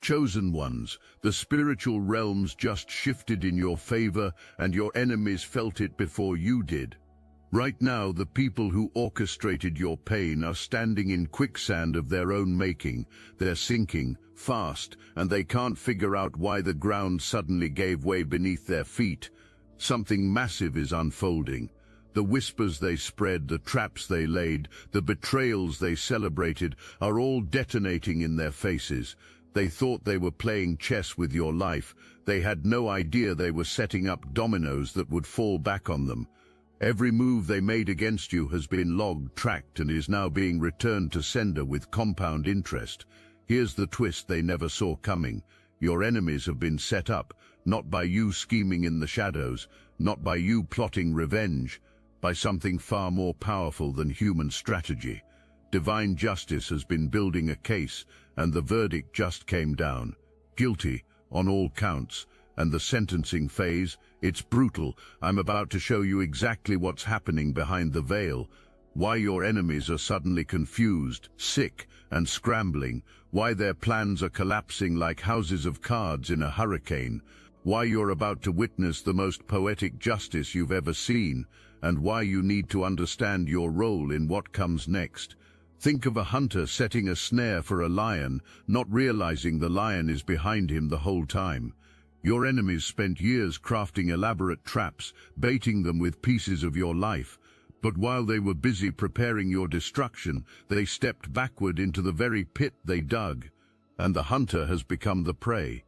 Chosen ones, the spiritual realms just shifted in your favor, and your enemies felt it before you did. Right now, the people who orchestrated your pain are standing in quicksand of their own making. They're sinking fast, and they can't figure out why the ground suddenly gave way beneath their feet. Something massive is unfolding. The whispers they spread, the traps they laid, the betrayals they celebrated are all detonating in their faces. They thought they were playing chess with your life. They had no idea they were setting up dominoes that would fall back on them. Every move they made against you has been logged, tracked, and is now being returned to sender with compound interest. Here's the twist they never saw coming. Your enemies have been set up, not by you scheming in the shadows, not by you plotting revenge, by something far more powerful than human strategy. Divine justice has been building a case, and the verdict just came down. Guilty on all counts. And the sentencing phase, it's brutal. I'm about to show you exactly what's happening behind the veil. Why your enemies are suddenly confused, sick, and scrambling. Why their plans are collapsing like houses of cards in a hurricane. Why you're about to witness the most poetic justice you've ever seen. And why you need to understand your role in what comes next. Think of a hunter setting a snare for a lion, not realizing the lion is behind him the whole time. Your enemies spent years crafting elaborate traps, baiting them with pieces of your life. But while they were busy preparing your destruction, they stepped backward into the very pit they dug. And the hunter has become the prey.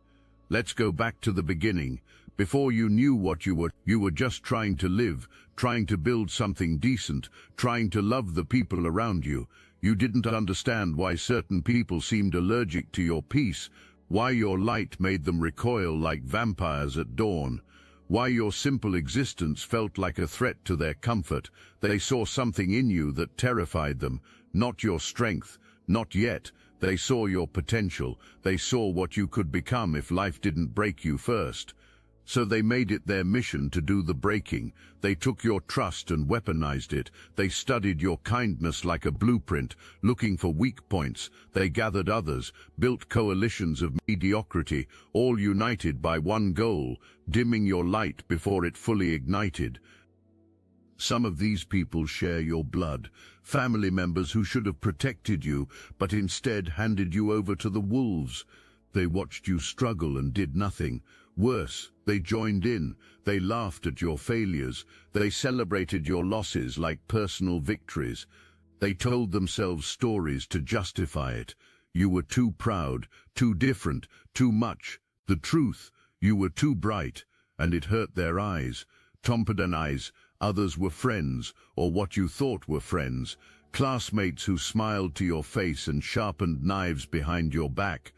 Let's go back to the beginning. Before you knew what you were just trying to live, trying to build something decent, trying to love the people around you. You didn't understand why certain people seemed allergic to your peace, why your light made them recoil like vampires at dawn, why your simple existence felt like a threat to their comfort. They saw something in you that terrified them, not your strength, not yet. They saw your potential. They saw what you could become if life didn't break you first. So they made it their mission to do the breaking. They took your trust and weaponized it. They studied your kindness like a blueprint, looking for weak points. They gathered others, built coalitions of mediocrity, all united by one goal, dimming your light before it fully ignited. Some of these people share your blood, family members who should have protected you, but instead handed you over to the wolves. They watched you struggle and did nothing. Worse, they joined in. They laughed at your failures. They celebrated your losses like personal victories. They told themselves stories to justify it. You were too proud, too different, too much. The truth, you were too bright, and it hurt their eyes. Tomperden eyes, others were friends, or what you thought were friends. Classmates who smiled to your face and sharpened knives behind your back.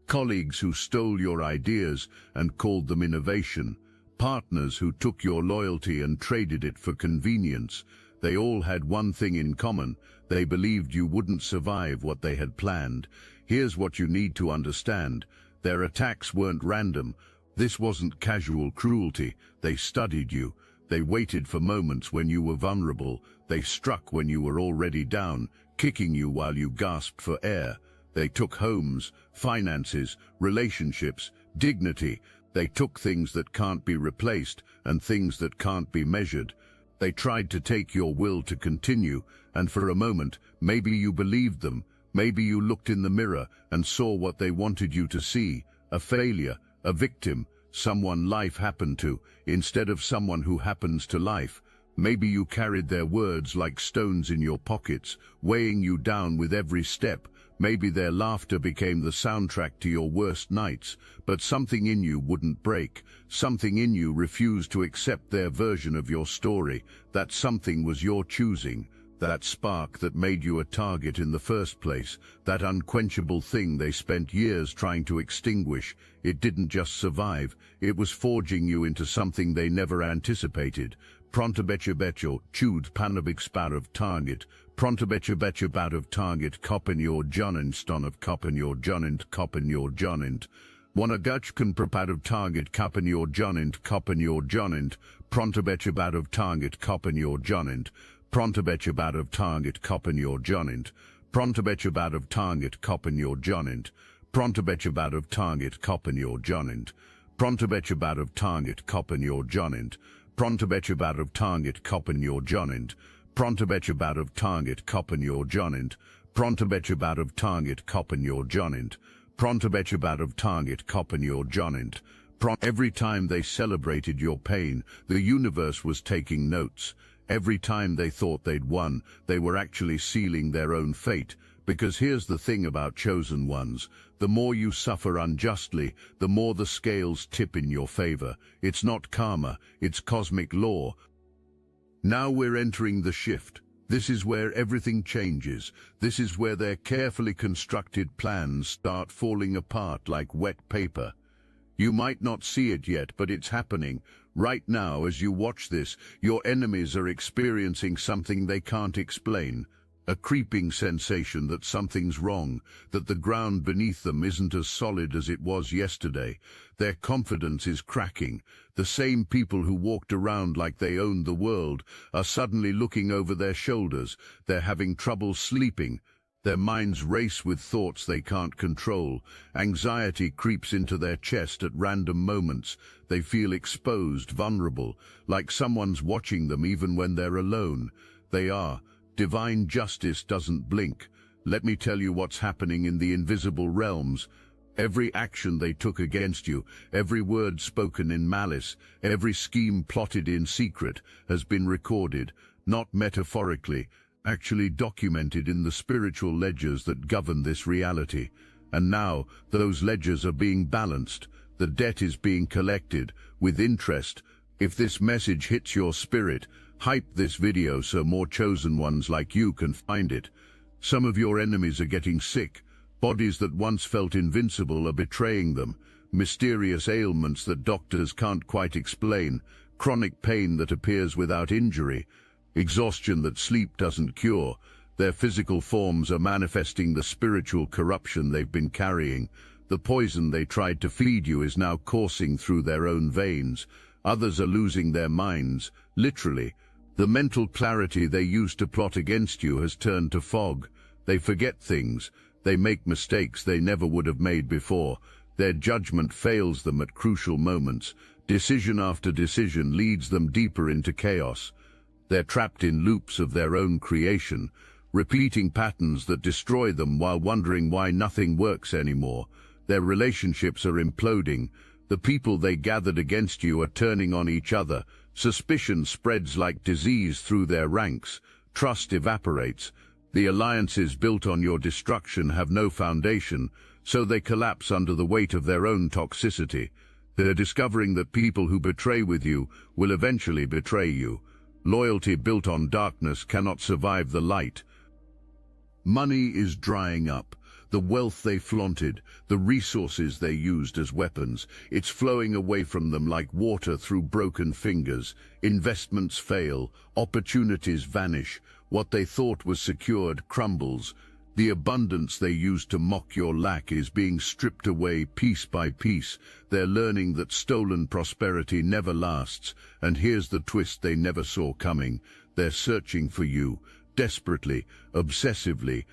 Colleagues who stole your ideas and called them innovation. Partners who took your loyalty and traded it for convenience. They all had one thing in common. They believed you wouldn't survive what they had planned. Here's what you need to understand. Their attacks weren't random. This wasn't casual cruelty. They studied you. They waited for moments when you were vulnerable. They struck when you were already down, kicking you while you gasped for air. They took homes, finances, relationships, dignity. They took things that can't be replaced and things that can't be measured. They tried to take your will to continue, and for a moment, maybe you believed them. Maybe you looked in the mirror and saw what they wanted you to see, a failure, a victim, someone life happened to, instead of someone who happens to life. Maybe you carried their words like stones in your pockets, weighing you down with every step. Maybe their laughter became the soundtrack to your worst nights, but something in you wouldn't break. Something in you refused to accept their version of your story. That something was your choosing. That spark that made you a target in the first place. That unquenchable thing they spent years trying to extinguish. It didn't just survive. It was forging you into something they never anticipated. Prontobechabetcho, chewed panabixbar of target. Prontobechabetchabat of target koppen your jonint ston of koppen your jonint. Wanagachkan prapad of target koppen your jonint. Prontobecchabat of target koppen your jonint. Prontobecchabat of target koppen your jonint. Prontobecchabat of target koppen your jonint. Prontobechabad of target Kopanyor Jonint. Prontobechabad of target Kopanyor Jonint. Prontobechabad of target Kopanyor Jonint. Prontobechabad of target Kopanyor Jonint. Prontobechabad of target Kopanyor Jonint. Prontobechabad of target Kopanyor Jonint. Every time they celebrated your pain, the universe was taking notes. Every time they thought they'd won, they were actually sealing their own fate. Because here's the thing about chosen ones. The more you suffer unjustly, the more the scales tip in your favor. It's not karma, it's cosmic law. Now we're entering the shift. This is where everything changes. This is where their carefully constructed plans start falling apart like wet paper. You might not see it yet, but it's happening. Right now, as you watch this, your enemies are experiencing something they can't explain. A creeping sensation that something's wrong, that the ground beneath them isn't as solid as it was yesterday. Their confidence is cracking. The same people who walked around like they owned the world are suddenly looking over their shoulders. They're having trouble sleeping. Their minds race with thoughts they can't control. Anxiety creeps into their chest at random moments. They feel exposed, vulnerable, like someone's watching them even when they're alone. They are. Divine justice doesn't blink. Let me tell you what's happening in the invisible realms. Every action they took against you, every word spoken in malice, every scheme plotted in secret has been recorded, not metaphorically, actually documented in the spiritual ledgers that govern this reality. And now, those ledgers are being balanced. The debt is being collected, with interest. If this message hits your spirit, hype this video so more chosen ones like you can find it. Some of your enemies are getting sick. Bodies that once felt invincible are betraying them. Mysterious ailments that doctors can't quite explain. Chronic pain that appears without injury. Exhaustion that sleep doesn't cure. Their physical forms are manifesting the spiritual corruption they've been carrying. The poison they tried to feed you is now coursing through their own veins. Others are losing their minds, literally. The mental clarity they used to plot against you has turned to fog. They forget things. They make mistakes they never would have made before. Their judgment fails them at crucial moments. Decision after decision leads them deeper into chaos. They're trapped in loops of their own creation, repeating patterns that destroy them while wondering why nothing works anymore. Their relationships are imploding. The people they gathered against you are turning on each other. Suspicion spreads like disease through their ranks. Trust evaporates. The alliances built on your destruction have no foundation, so they collapse under the weight of their own toxicity. They're discovering that people who betray with you will eventually betray you. Loyalty built on darkness cannot survive the light. Money is drying up. The wealth they flaunted, the resources they used as weapons, it's flowing away from them like water through broken fingers. Investments fail, opportunities vanish. What they thought was secured crumbles. The abundance they used to mock your lack is being stripped away piece by piece. They're learning that stolen prosperity never lasts, and here's the twist they never saw coming. They're searching for you, desperately, obsessively.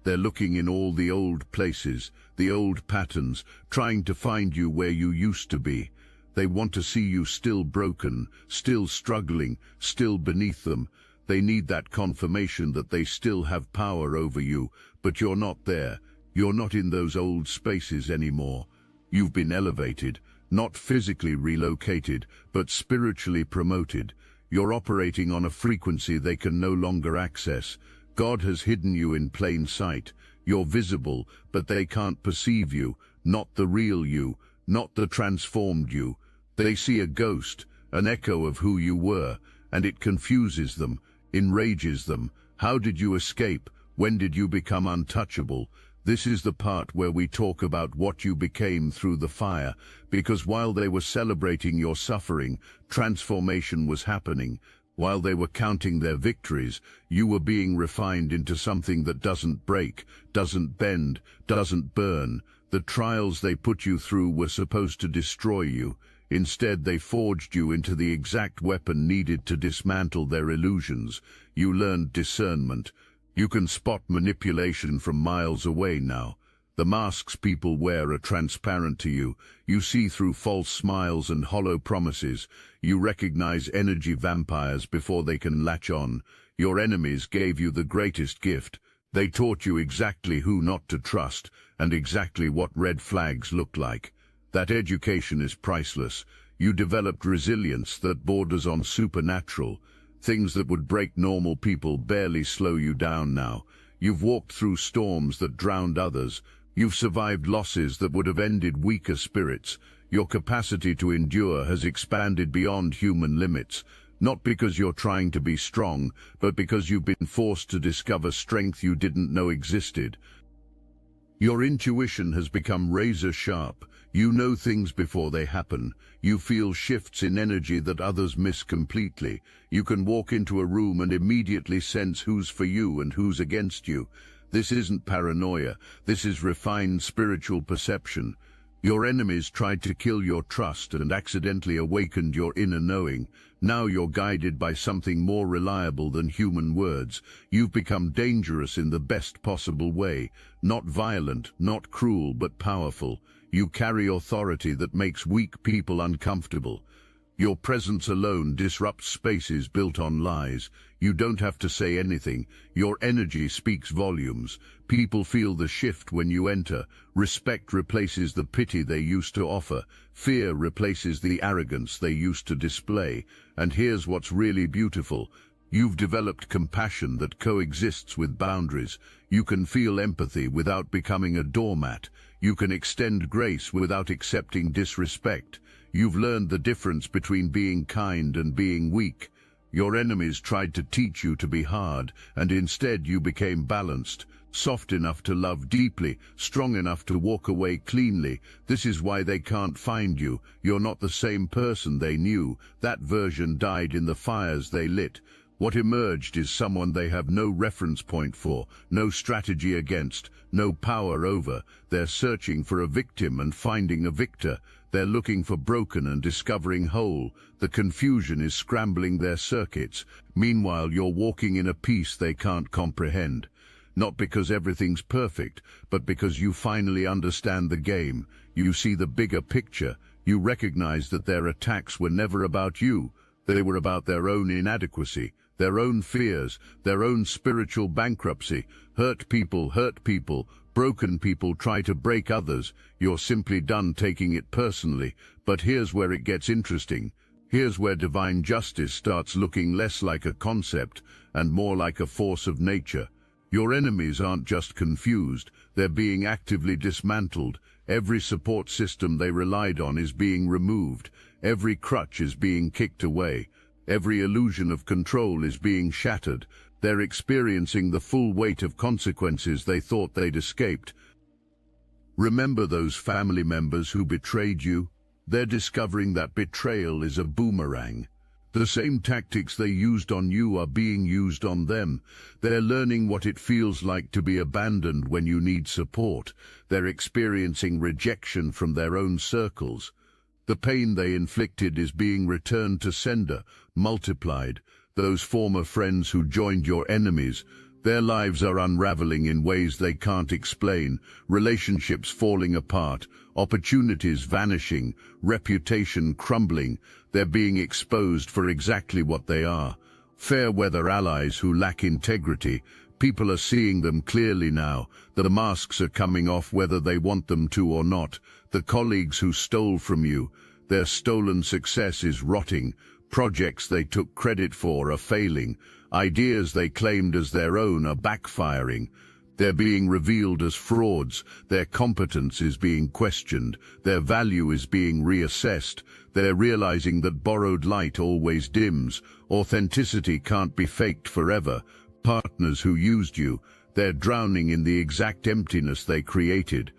They're looking in all the old places, the old patterns, trying to find you where you used to be. They want to see you still broken, still struggling, still beneath them. They need that confirmation that they still have power over you, but you're not there. You're not in those old spaces anymore. You've been elevated, not physically relocated, but spiritually promoted. You're operating on a frequency they can no longer access. God has hidden you in plain sight. You're visible, but they can't perceive you, not the real you, not the transformed you. They see a ghost, an echo of who you were, and it confuses them, enrages them. How did you escape? When did you become untouchable? This is the part where we talk about what you became through the fire, because while they were celebrating your suffering, transformation was happening. While they were counting their victories, you were being refined into something that doesn't break, doesn't bend, doesn't burn. The trials they put you through were supposed to destroy you. Instead, they forged you into the exact weapon needed to dismantle their illusions. You learned discernment. You can spot manipulation from miles away now. The masks people wear are transparent to you. You see through false smiles and hollow promises. You recognize energy vampires before they can latch on. Your enemies gave you the greatest gift. They taught you exactly who not to trust and exactly what red flags look like. That education is priceless. You developed resilience that borders on supernatural. Things that would break normal people barely slow you down now. You've walked through storms that drowned others. You've survived losses that would have ended weaker spirits. Your capacity to endure has expanded beyond human limits, not because you're trying to be strong, but because you've been forced to discover strength you didn't know existed. Your intuition has become razor sharp. You know things before they happen. You feel shifts in energy that others miss completely. You can walk into a room and immediately sense who's for you and who's against you. This isn't paranoia. This is refined spiritual perception. Your enemies tried to kill your trust and accidentally awakened your inner knowing. Now you're guided by something more reliable than human words. You've become dangerous in the best possible way. Not violent, not cruel, but powerful. You carry authority that makes weak people uncomfortable. Your presence alone disrupts spaces built on lies. You don't have to say anything. Your energy speaks volumes. People feel the shift when you enter. Respect replaces the pity they used to offer. Fear replaces the arrogance they used to display. And here's what's really beautiful. You've developed compassion that coexists with boundaries. You can feel empathy without becoming a doormat. You can extend grace without accepting disrespect. You've learned the difference between being kind and being weak. Your enemies tried to teach you to be hard, and instead you became balanced, soft enough to love deeply, strong enough to walk away cleanly. This is why they can't find you. You're not the same person they knew. That version died in the fires they lit. What emerged is someone they have no reference point for, no strategy against, no power over. They're searching for a victim and finding a victor. They're looking for broken and discovering whole. The confusion is scrambling their circuits. Meanwhile, you're walking in a peace they can't comprehend. Not because everything's perfect, but because you finally understand the game. You see the bigger picture. You recognize that their attacks were never about you. They were about their own inadequacy, their own fears, their own spiritual bankruptcy. Hurt people, broken people try to break others. You're simply done taking it personally. But here's where it gets interesting. Here's where divine justice starts looking less like a concept and more like a force of nature. Your enemies aren't just confused, they're being actively dismantled. Every support system they relied on is being removed. Every crutch is being kicked away. Every illusion of control is being shattered. They're experiencing the full weight of consequences they thought they'd escaped. Remember those family members who betrayed you? They're discovering that betrayal is a boomerang. The same tactics they used on you are being used on them. They're learning what it feels like to be abandoned when you need support. They're experiencing rejection from their own circles. The pain they inflicted is being returned to sender, multiplied. Those former friends who joined your enemies, their lives are unraveling in ways they can't explain, relationships falling apart, opportunities vanishing, reputation crumbling. They're being exposed for exactly what they are. Fair-weather allies who lack integrity. People are seeing them clearly now. The masks are coming off whether they want them to or not. The colleagues who stole from you, their stolen success is rotting. Projects they took credit for are failing. Ideas they claimed as their own are backfiring. They're being revealed as frauds. Their competence is being questioned. Their value is being reassessed. They're realizing that borrowed light always dims. Authenticity can't be faked forever. Partners who used you, they're drowning in the exact emptiness they created.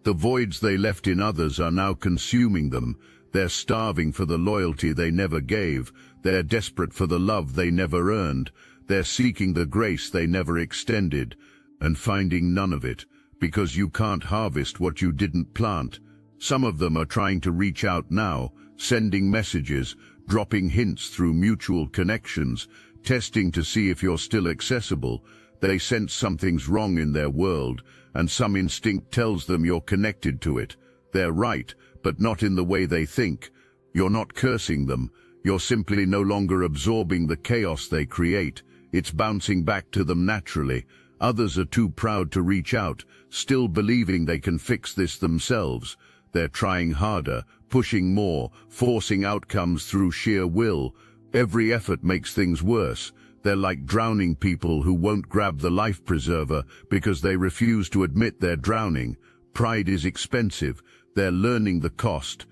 The voids they left in others are now consuming them. They're starving for the loyalty they never gave. They're desperate for the love they never earned. They're seeking the grace they never extended, and finding none of it, because you can't harvest what you didn't plant. Some of them are trying to reach out now, sending messages, dropping hints through mutual connections, testing to see if you're still accessible. They sense something's wrong in their world, and some instinct tells them you're connected to it. They're right, but not in the way they think. You're not cursing them. You're simply no longer absorbing the chaos they create. It's bouncing back to them naturally. Others are too proud to reach out, still believing they can fix this themselves. They're trying harder, pushing more, forcing outcomes through sheer will. Every effort makes things worse. They're like drowning people who won't grab the life preserver because they refuse to admit they're drowning. Pride is expensive. They're learning the cost.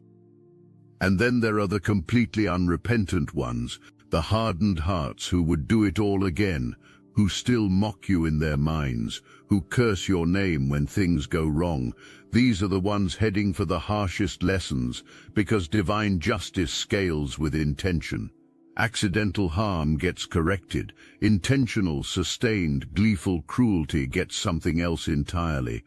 And then there are the completely unrepentant ones, the hardened hearts who would do it all again, who still mock you in their minds, who curse your name when things go wrong. These are the ones heading for the harshest lessons, because divine justice scales with intention. Accidental harm gets corrected. Intentional, sustained, gleeful cruelty gets something else entirely.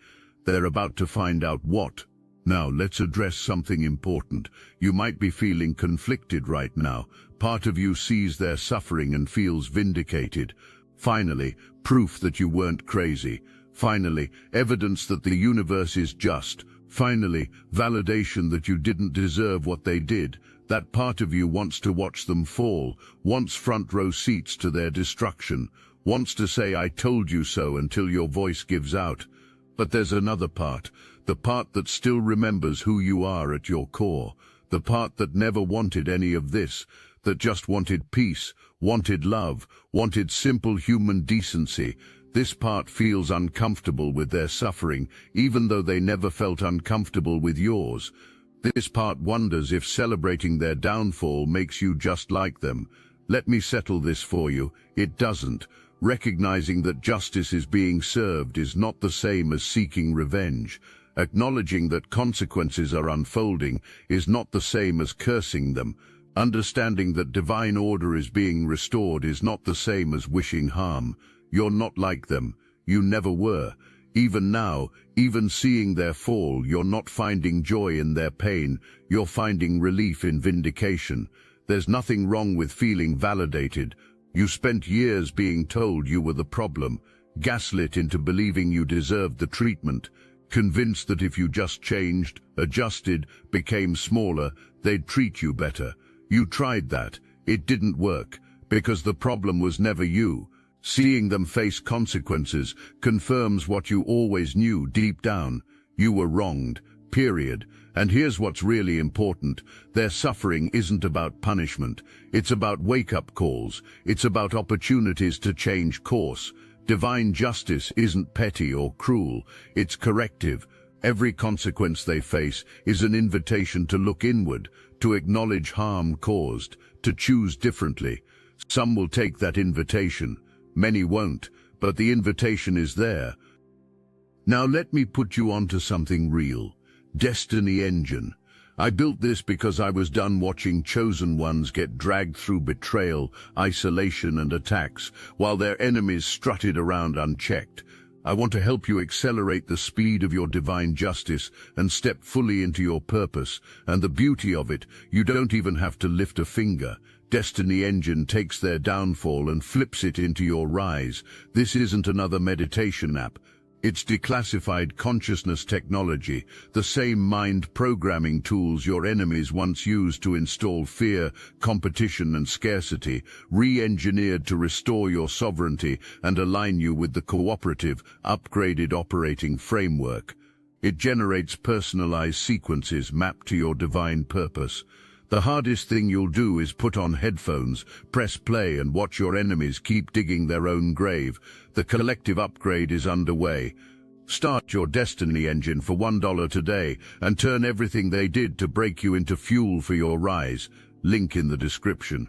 They're about to find out what. Now, let's address something important. You might be feeling conflicted right now. Part of you sees their suffering and feels vindicated. Finally, proof that you weren't crazy. Finally, evidence that the universe is just. Finally, validation that you didn't deserve what they did. That part of you wants to watch them fall, wants front row seats to their destruction, wants to say, "I told you so," until your voice gives out. But there's another part, the part that still remembers who you are at your core, the part that never wanted any of this, that just wanted peace, wanted love, wanted simple human decency. This part feels uncomfortable with their suffering, even though they never felt uncomfortable with yours. This part wonders if celebrating their downfall makes you just like them. Let me settle this for you. It doesn't. Recognizing that justice is being served is not the same as seeking revenge. Acknowledging that consequences are unfolding is not the same as cursing them. Understanding that divine order is being restored is not the same as wishing harm. You're not like them. You never were. Even now, even seeing their fall, you're not finding joy in their pain. You're finding relief in vindication. There's nothing wrong with feeling validated. You spent years being told you were the problem, gaslit into believing you deserved the treatment, convinced that if you just changed, adjusted, became smaller, they'd treat you better. You tried that. It didn't work, because the problem was never you. Seeing them face consequences confirms what you always knew deep down. You were wronged, period. And here's what's really important. Their suffering isn't about punishment. It's about wake-up calls. It's about opportunities to change course. Divine justice isn't petty or cruel. It's corrective. Every consequence they face is an invitation to look inward, to acknowledge harm caused, to choose differently. Some will take that invitation. Many won't, but the invitation is there. Now let me put you onto something real. Destiny Engine. I built this because I was done watching chosen ones get dragged through betrayal, isolation, and attacks, while their enemies strutted around unchecked. I want to help you accelerate the speed of your divine justice and step fully into your purpose. And the beauty of it, you don't even have to lift a finger. Destiny Engine takes their downfall and flips it into your rise. This isn't another meditation app. It's declassified consciousness technology, the same mind programming tools your enemies once used to install fear, competition, and scarcity, re-engineered to restore your sovereignty and align you with the cooperative, upgraded operating framework. It generates personalized sequences mapped to your divine purpose. The hardest thing you'll do is put on headphones, press play, and watch your enemies keep digging their own grave. The collective upgrade is underway. Start your Destiny Engine for $1 today and turn everything they did to break you into fuel for your rise. Link in the description.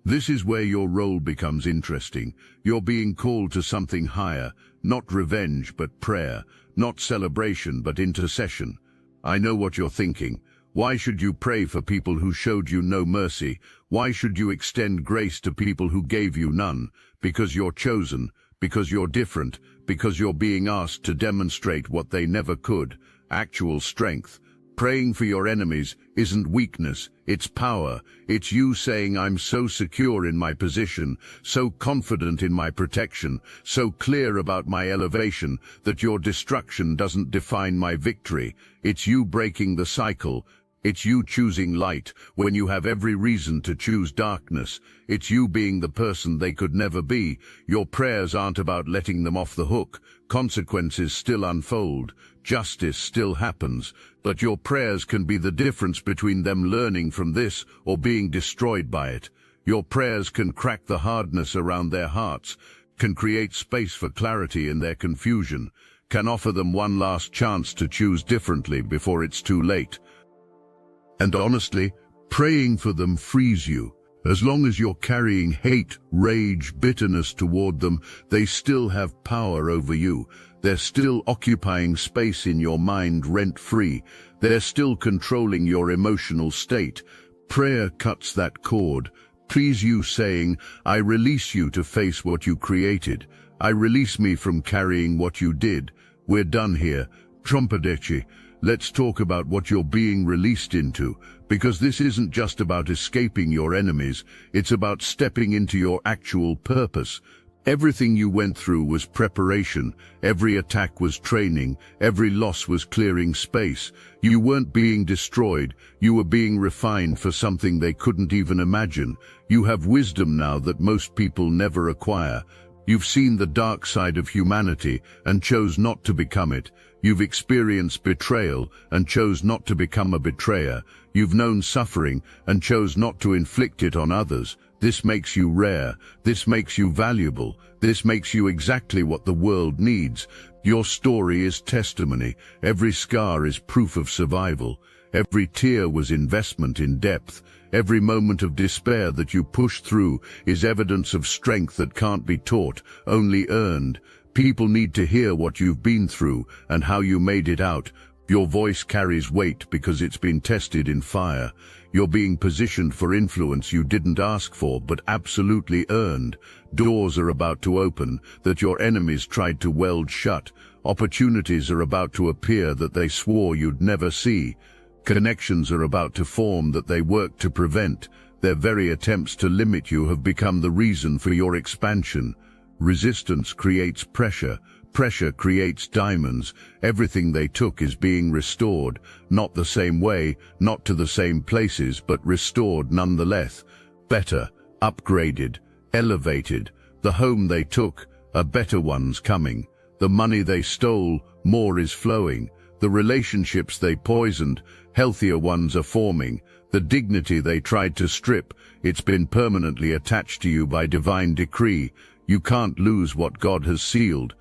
This is where your role becomes interesting. You're being called to something higher, not revenge but prayer, not celebration but intercession. I know what you're thinking. Why should you pray for people who showed you no mercy? Why should you extend grace to people who gave you none? Because you're chosen, because you're different, because you're being asked to demonstrate what they never could, actual strength. Praying for your enemies isn't weakness, it's power. It's you saying, I'm so secure in my position, so confident in my protection, so clear about my elevation, that your destruction doesn't define my victory. It's you breaking the cycle. It's you choosing light when you have every reason to choose darkness. It's you being the person they could never be. Your prayers aren't about letting them off the hook. Consequences still unfold. Justice still happens. But your prayers can be the difference between them learning from this or being destroyed by it. Your prayers can crack the hardness around their hearts, can create space for clarity in their confusion, can offer them one last chance to choose differently before it's too late. And honestly, praying for them frees you. As long as you're carrying hate, rage, bitterness toward them, they still have power over you. They're still occupying space in your mind rent-free. They're still controlling your emotional state. Prayer cuts that cord. Please you saying, I release you to face what you created. I release me from carrying what you did. We're done here. Trumpadachi. Let's talk about what you're being released into, because this isn't just about escaping your enemies, it's about stepping into your actual purpose. Everything you went through was preparation, every attack was training, every loss was clearing space. You weren't being destroyed, you were being refined for something they couldn't even imagine. You have wisdom now that most people never acquire. You've seen the dark side of humanity and chose not to become it. You've experienced betrayal and chose not to become a betrayer. You've known suffering and chose not to inflict it on others. This makes you rare. This makes you valuable. This makes you exactly what the world needs. Your story is testimony. Every scar is proof of survival. Every tear was investment in depth. Every moment of despair that you push through is evidence of strength that can't be taught, only earned. People need to hear what you've been through and how you made it out. Your voice carries weight because it's been tested in fire. You're being positioned for influence you didn't ask for but absolutely earned. Doors are about to open that your enemies tried to weld shut. Opportunities are about to appear that they swore you'd never see. Connections are about to form that they worked to prevent. Their very attempts to limit you have become the reason for your expansion. Resistance creates pressure. Pressure creates diamonds. Everything they took is being restored. Not the same way, not to the same places, but restored nonetheless. Better, upgraded, elevated. The home they took, a better one's coming. The money they stole, more is flowing. The relationships they poisoned, healthier ones are forming. The dignity they tried to strip, it's been permanently attached to you by divine decree. You can't lose what God has sealed.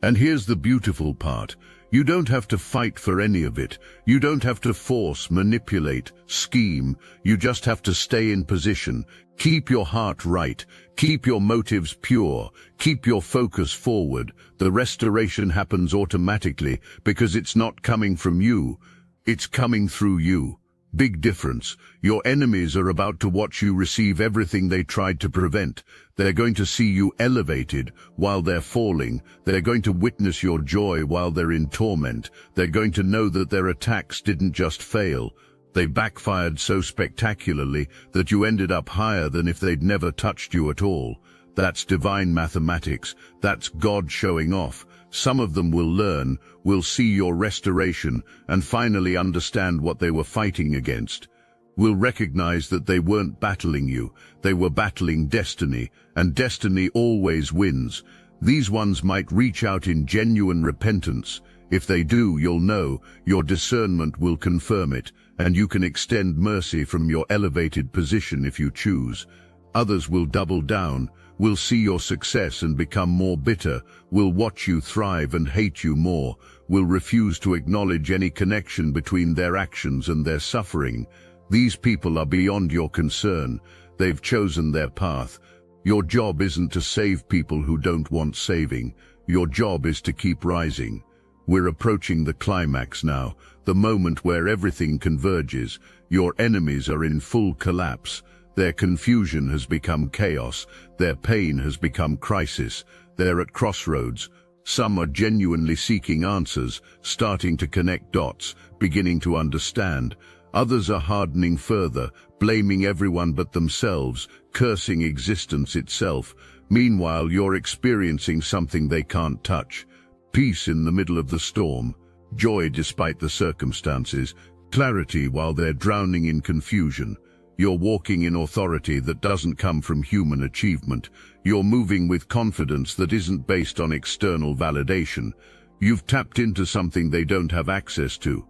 And here's the beautiful part. You don't have to fight for any of it. You don't have to force, manipulate, scheme. You just have to stay in position. Keep your heart right. Keep your motives pure. Keep your focus forward. The restoration happens automatically because it's not coming from you. It's coming through you. Big difference. Your enemies are about to watch you receive everything they tried to prevent. They're going to see you elevated while they're falling. They're going to witness your joy while they're in torment. They're going to know that their attacks didn't just fail. They backfired so spectacularly that you ended up higher than if they'd never touched you at all. That's divine mathematics. That's God showing off. Some of them will learn, will see your restoration, and finally understand what they were fighting against. Will recognize that they weren't battling you, they were battling destiny, and destiny always wins. These ones might reach out in genuine repentance. If they do, you'll know, your discernment will confirm it, and you can extend mercy from your elevated position if you choose. Others will double down, will see your success and become more bitter, will watch you thrive and hate you more, will refuse to acknowledge any connection between their actions and their suffering. These people are beyond your concern. They've chosen their path. Your job isn't to save people who don't want saving. Your job is to keep rising. We're approaching the climax now, the moment where everything converges. Your enemies are in full collapse. Their confusion has become chaos. Their pain has become crisis. They're at crossroads. Some are genuinely seeking answers, starting to connect dots, beginning to understand. Others are hardening further, blaming everyone but themselves, cursing existence itself. Meanwhile, you're experiencing something they can't touch. Peace in the middle of the storm, joy despite the circumstances, clarity while they're drowning in confusion. You're walking in authority that doesn't come from human achievement. You're moving with confidence that isn't based on external validation. You've tapped into something they don't have access to.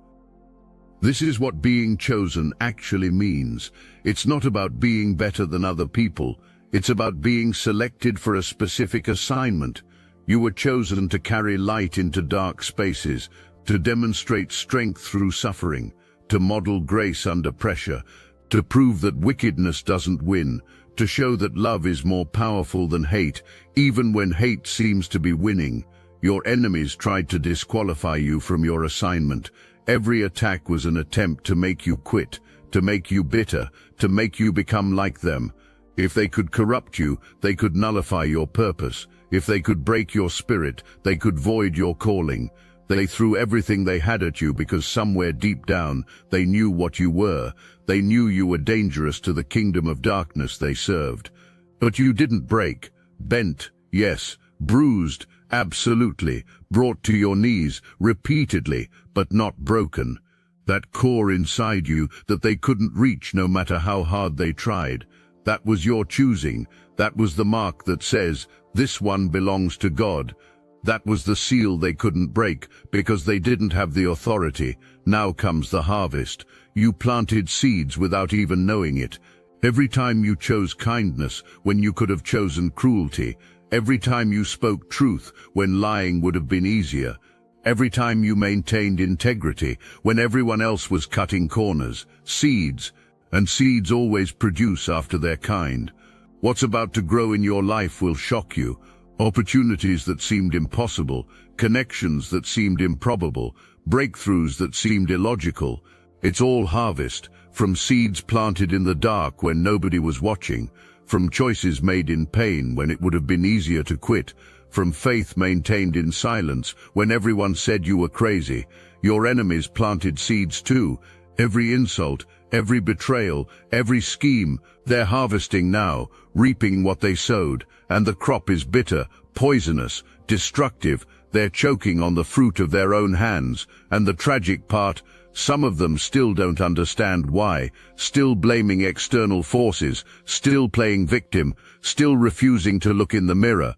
This is what being chosen actually means. It's not about being better than other people. It's about being selected for a specific assignment. You were chosen to carry light into dark spaces, to demonstrate strength through suffering, to model grace under pressure, to prove that wickedness doesn't win, to show that love is more powerful than hate, even when hate seems to be winning. Your enemies tried to disqualify you from your assignment. Every attack was an attempt to make you quit, to make you bitter, to make you become like them. If they could corrupt you, they could nullify your purpose. If they could break your spirit, they could void your calling. They threw everything they had at you because somewhere deep down they knew what you were. They knew you were dangerous to the kingdom of darkness they served. But you didn't break. Bent, yes. Bruised, absolutely. Brought to your knees, repeatedly, but not broken. That core inside you that they couldn't reach no matter how hard they tried. That was your choosing. That was the mark that says, this one belongs to God. That was the seal they couldn't break because they didn't have the authority. Now comes the harvest. You planted seeds without even knowing it. Every time you chose kindness when you could have chosen cruelty. Every time you spoke truth when lying would have been easier. Every time you maintained integrity when everyone else was cutting corners. Seeds. And seeds always produce after their kind. What's about to grow in your life will shock you. Opportunities that seemed impossible, connections that seemed improbable, breakthroughs that seemed illogical. It's all harvest, from seeds planted in the dark when nobody was watching, from choices made in pain when it would have been easier to quit, from faith maintained in silence when everyone said you were crazy. Your enemies planted seeds too. Every insult, every betrayal, every scheme, they're harvesting now, reaping what they sowed, and the crop is bitter, poisonous, destructive. They're choking on the fruit of their own hands, and the tragic part, some of them still don't understand why, still blaming external forces, still playing victim, still refusing to look in the mirror.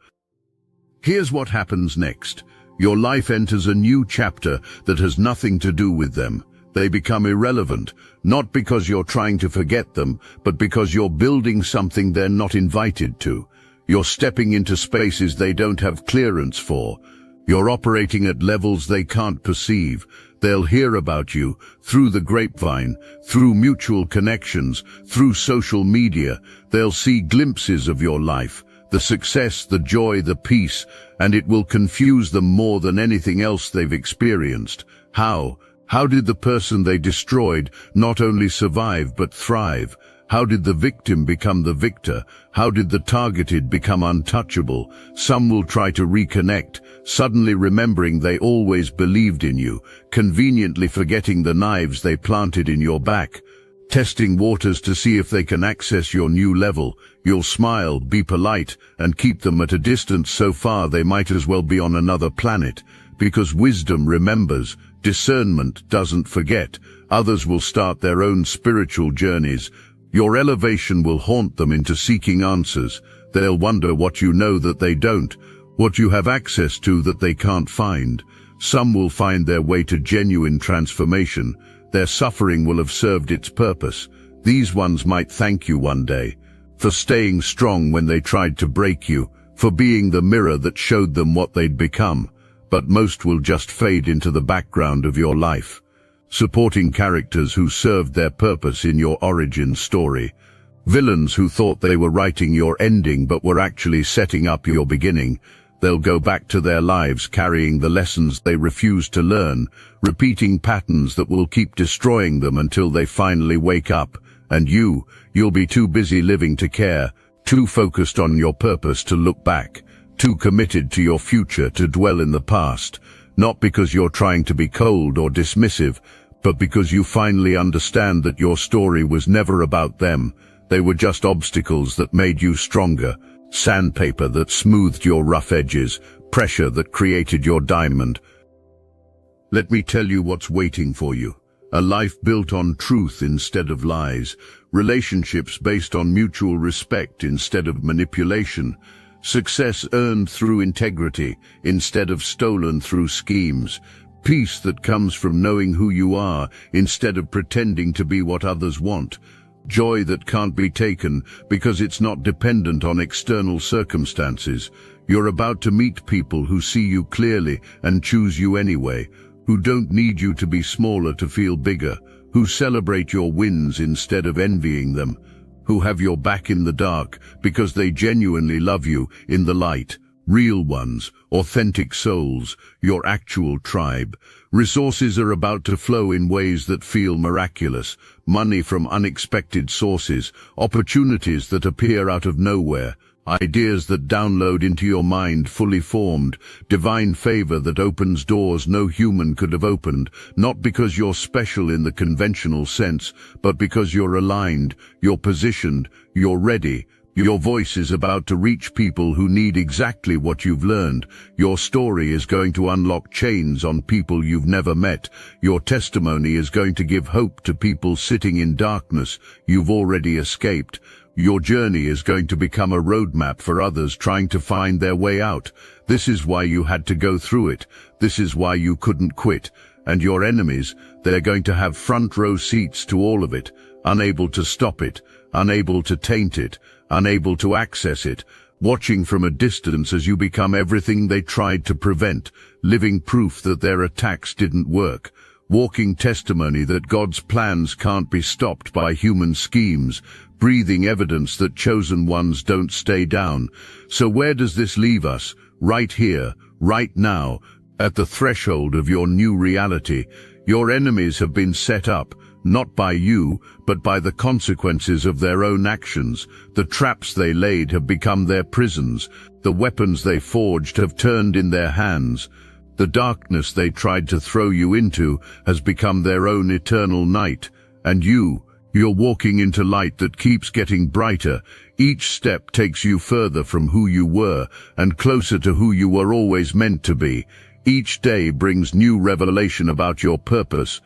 Here's what happens next. Your life enters a new chapter that has nothing to do with them. They become irrelevant, not because you're trying to forget them, but because you're building something they're not invited to. You're stepping into spaces they don't have clearance for. You're operating at levels they can't perceive. They'll hear about you through the grapevine, through mutual connections, through social media. They'll see glimpses of your life, the success, the joy, the peace, and it will confuse them more than anything else they've experienced. How? How did the person they destroyed not only survive but thrive? How did the victim become the victor? How did the targeted become untouchable? Some will try to reconnect, suddenly remembering they always believed in you, conveniently forgetting the knives they planted in your back. Testing waters to see if they can access your new level. You'll smile, be polite, and keep them at a distance so far they might as well be on another planet. Because wisdom remembers, discernment doesn't forget. Others will start their own spiritual journeys. Your elevation will haunt them into seeking answers. They'll wonder what you know that they don't, what you have access to that they can't find. Some will find their way to genuine transformation. Their suffering will have served its purpose. These ones might thank you one day for staying strong when they tried to break you, for being the mirror that showed them what they'd become. But most will just fade into the background of your life, supporting characters who served their purpose in your origin story. Villains who thought they were writing your ending but were actually setting up your beginning. They'll go back to their lives carrying the lessons they refused to learn, repeating patterns that will keep destroying them until they finally wake up. And you'll be too busy living to care, too focused on your purpose to look back, too committed to your future to dwell in the past, not because you're trying to be cold or dismissive, but because you finally understand that your story was never about them. They were just obstacles that made you stronger, sandpaper that smoothed your rough edges, pressure that created your diamond. Let me tell you what's waiting for you. A life built on truth instead of lies, relationships based on mutual respect instead of manipulation, success earned through integrity instead of stolen through schemes, peace that comes from knowing who you are instead of pretending to be what others want, joy that can't be taken because it's not dependent on external circumstances. You're about to meet people who see you clearly and choose you anyway, who don't need you to be smaller to feel bigger, who celebrate your wins instead of envying them, who have your back in the dark because they genuinely love you in the light. Real ones, authentic souls, your actual tribe. Resources are about to flow in ways that feel miraculous. Money from unexpected sources, opportunities that appear out of nowhere, ideas that download into your mind fully formed, divine favor that opens doors no human could have opened, not because you're special in the conventional sense, but because you're aligned, you're positioned, you're ready. Your voice is about to reach people who need exactly what you've learned. Your story is going to unlock chains on people you've never met. Your testimony is going to give hope to people sitting in darkness you've already escaped. Your journey is going to become a roadmap for others trying to find their way out. This is why you had to go through it. This is why you couldn't quit. And your enemies, they're going to have front row seats to all of it, unable to stop it, unable to taint it, unable to access it, watching from a distance as you become everything they tried to prevent, living proof that their attacks didn't work, walking testimony that God's plans can't be stopped by human schemes, breathing evidence that chosen ones don't stay down. So where does this leave us? Right here, right now, at the threshold of your new reality. Your enemies have been set up, not by you, but by the consequences of their own actions. The traps they laid have become their prisons. The weapons they forged have turned in their hands. The darkness they tried to throw you into has become their own eternal night. And you're walking into light that keeps getting brighter. Each step takes you further from who you were and closer to who you were always meant to be. Each day brings new revelation about your purpose.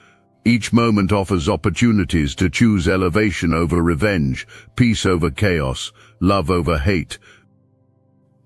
Each moment offers opportunities to choose elevation over revenge, peace over chaos, love over hate.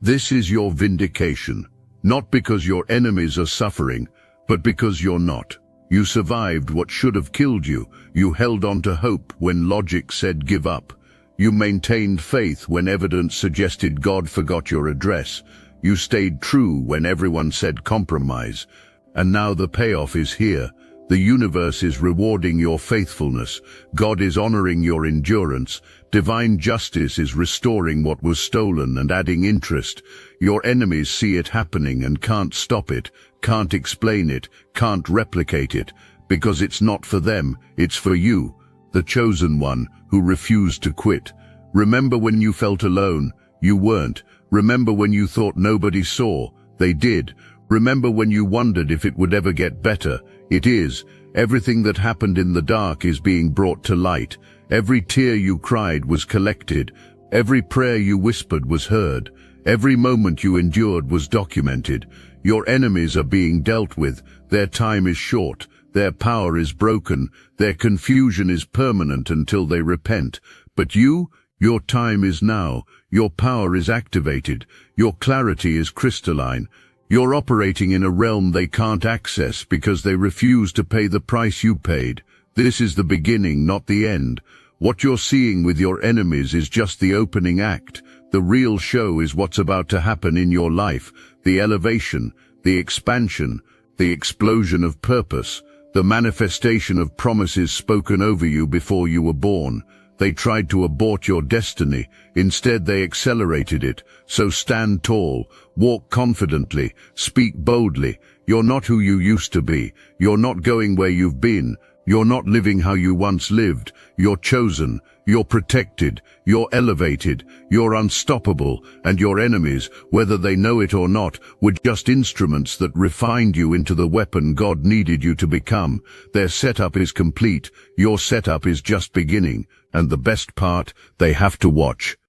This is your vindication, not because your enemies are suffering, but because you're not. You survived what should have killed you. You held on to hope when logic said give up. You maintained faith when evidence suggested God forgot your address. You stayed true when everyone said compromise. And now the payoff is here. The universe is rewarding your faithfulness. God is honoring your endurance. Divine justice is restoring what was stolen and adding interest. Your enemies see it happening and can't stop it, can't explain it, can't replicate it, because it's not for them, it's for you, the chosen one who refused to quit. Remember when you felt alone? You weren't. Remember when you thought nobody saw? They did. Remember when you wondered if it would ever get better? It is. Everything that happened in the dark is being brought to light. Every tear you cried was collected. Every prayer you whispered was heard. Every moment you endured was documented. Your enemies are being dealt with. Their time is short. Their power is broken. Their confusion is permanent until they repent. But your time is now. Your power is activated. Your clarity is crystalline. You're operating in a realm they can't access because they refuse to pay the price you paid. This is the beginning, not the end. What you're seeing with your enemies is just the opening act. The real show is what's about to happen in your life. The elevation, the expansion, the explosion of purpose, the manifestation of promises spoken over you before you were born. They tried to abort your destiny. Instead, they accelerated it. So stand tall, walk confidently, speak boldly. You're not who you used to be. You're not going where you've been. You're not living how you once lived. You're chosen, you're protected, you're elevated, you're unstoppable, and your enemies, whether they know it or not, were just instruments that refined you into the weapon God needed you to become. Their setup is complete, your setup is just beginning, and the best part, they have to watch.